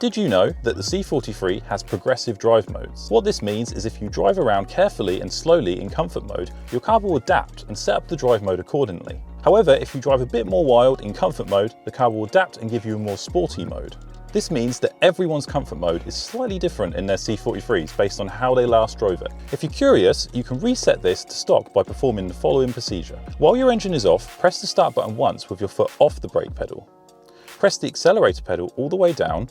Did you know that the C43 has progressive drive modes? What this means is if you drive around carefully and slowly in comfort mode, your car will adapt and set up the drive mode accordingly. However, if you drive a bit more wild in comfort mode, the car will adapt and give you a more sporty mode. This means that everyone's comfort mode is slightly different in their C43s based on how they last drove it. If you're curious, you can reset this to stock by performing the following procedure. While your engine is off, press the start button once with your foot off the brake pedal. Press the accelerator pedal all the way down.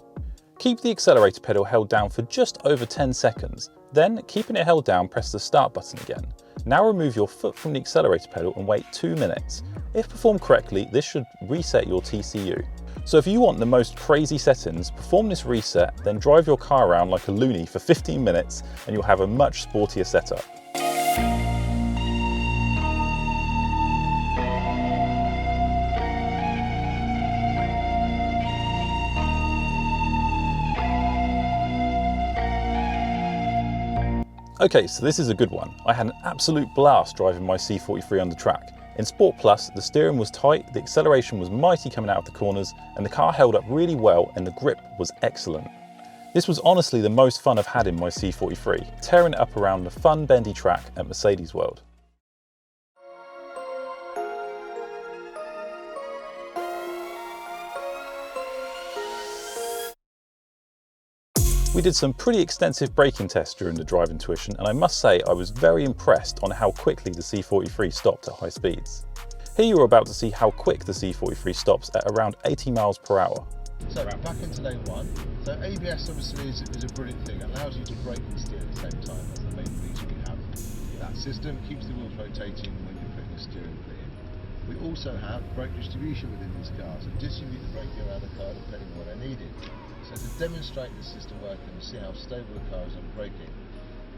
Keep the accelerator pedal held down for just over 10 seconds. Then, keeping it held down, press the start button again. Now remove your foot from the accelerator pedal and wait 2 minutes. If performed correctly, this should reset your TCU. So if you want the most crazy settings, perform this reset, then drive your car around like a loony for 15 minutes and you'll have a much sportier setup. Okay, so this is a good one. I had an absolute blast driving my C43 on the track. In Sport Plus, the steering was tight, the acceleration was mighty coming out of the corners, and the car held up really well and the grip was excellent. This was honestly the most fun I've had in my C43, tearing it up around the fun bendy track at Mercedes World. We did some pretty extensive braking tests during the drive intuition, and I must say I was very impressed on how quickly the C43 stopped at high speeds. Here you are about to see how quick the C43 stops at around 80 miles per hour. So back into lane 1. So ABS obviously is a brilliant thing. It allows you to brake and steer at the same time. That's the main reason we have that system. It keeps the wheels rotating when you're putting the steering wheel in. We also have brake distribution within this car, so distribute the braking around the car depending on what I needed. So to demonstrate the system working and see how stable the car is on braking,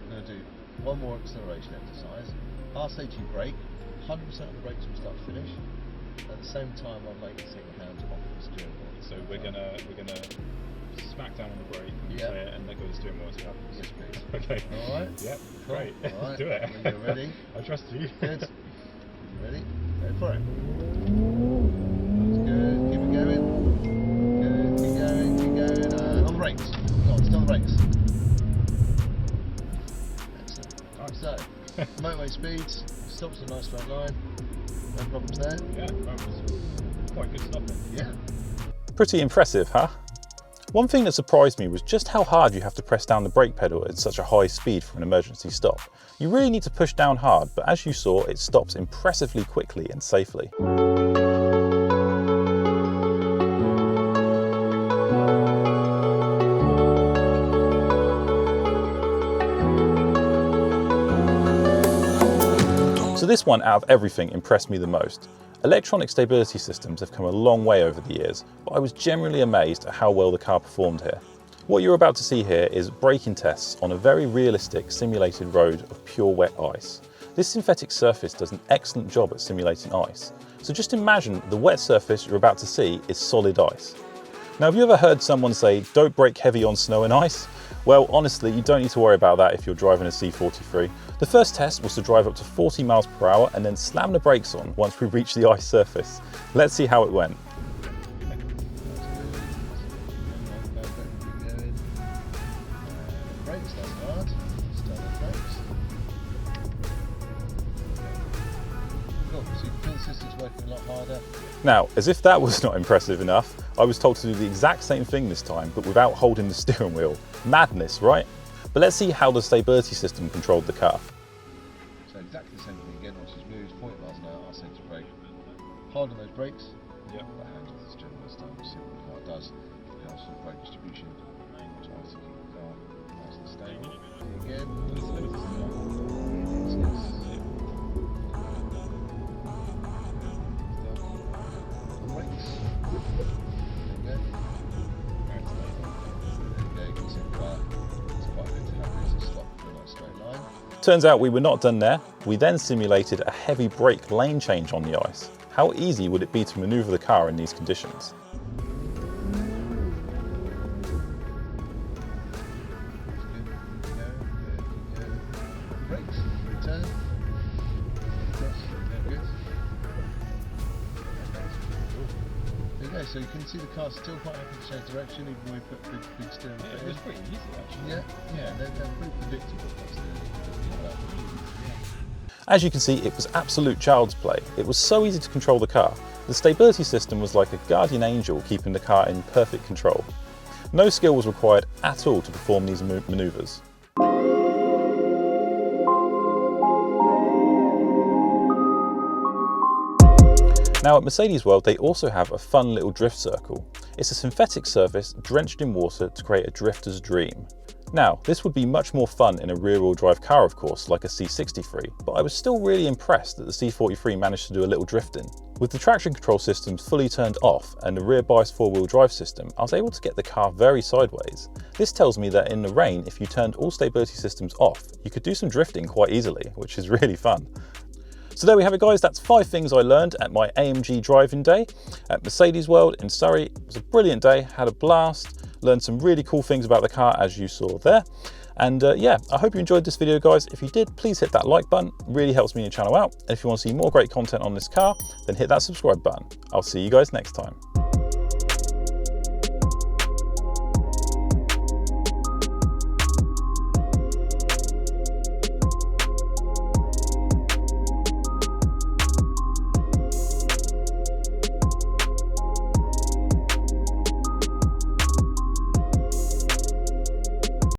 we're going to do one more acceleration exercise. I'll say to you brake, 100% of the brakes from start to finish. At the same time, I'll make the single hand off the steering wheel. So we're gonna smack down on the brake and play it and let go of the steering wheel as it happens. Yes, please. Okay. All right. Yep. Cool. Great. All right. Do it. When you're ready. I trust you. Good. You ready? Go for it. That's good. Keep it going. Good. Keep going. Keep going. On the brakes. Go on. Still on the brakes. Excellent. All right. So, motorway speeds. Stops a nice straight line. No problems there. Yeah. That was quite good stopping. Yeah. Pretty impressive, huh? One thing that surprised me was just how hard you have to press down the brake pedal at such a high speed for an emergency stop. You really need to push down hard, but as you saw, it stops impressively quickly and safely. So this one out of everything impressed me the most. Electronic stability systems have come a long way over the years, but I was genuinely amazed at how well the car performed here. What you're about to see here is braking tests on a very realistic simulated road of pure wet ice. This synthetic surface does an excellent job at simulating ice. So just imagine the wet surface you're about to see is solid ice. Now, have you ever heard someone say, don't brake heavy on snow and ice? Well, honestly, you don't need to worry about that if you're driving a C43. The first test was to drive up to 40 miles per hour and then slam the brakes on once we reached the ice surface. Let's see how it went. Brakes, that's hard. Start the brakes. Cool, so you can feel the system's working a lot harder. Now, as if that was not impressive enough, I was told to do the exact same thing this time, but without holding the steering wheel. Madness, right? But let's see how the stability system controlled the car. So exactly the same thing again, once it's moved, 40 miles an hour, I'll set to brake. Hard on those brakes. Yep. Put a hand on the steering wheel this time, we'll see what the car does. It helps with brake distribution. Tries to keep the car nice and stable. Again. Brakes. There you go. Turns out we were not done there. We then simulated a heavy brake lane change on the ice. How easy would it be to maneuver the car in these conditions? Brakes, return. Yes, good. There you go. Yeah, so you can see the car's still quite happy to change direction even when we put big steering wheel. Yeah, it was pretty easy actually. Yeah, they're pretty predictable. As you can see, it was absolute child's play. It was so easy to control the car. The stability system was like a guardian angel keeping the car in perfect control. No skill was required at all to perform these manoeuvres. Now at Mercedes World, they also have a fun little drift circle. It's a synthetic surface drenched in water to create a drifter's dream. Now, this would be much more fun in a rear-wheel drive car, of course, like a C63, but I was still really impressed that the C43 managed to do a little drifting. With the traction control systems fully turned off and the rear bias four-wheel drive system, I was able to get the car very sideways. This tells me that in the rain, if you turned all stability systems off, you could do some drifting quite easily, which is really fun. So there we have it guys, that's 5 things I learned at my AMG driving day at Mercedes World in Surrey. It was a brilliant day, had a blast, learned some really cool things about the car as you saw there. And yeah, I hope you enjoyed this video guys. If you did, please hit that like button, it really helps me and the channel out. And if you want to see more great content on this car, then hit that subscribe button. I'll see you guys next time.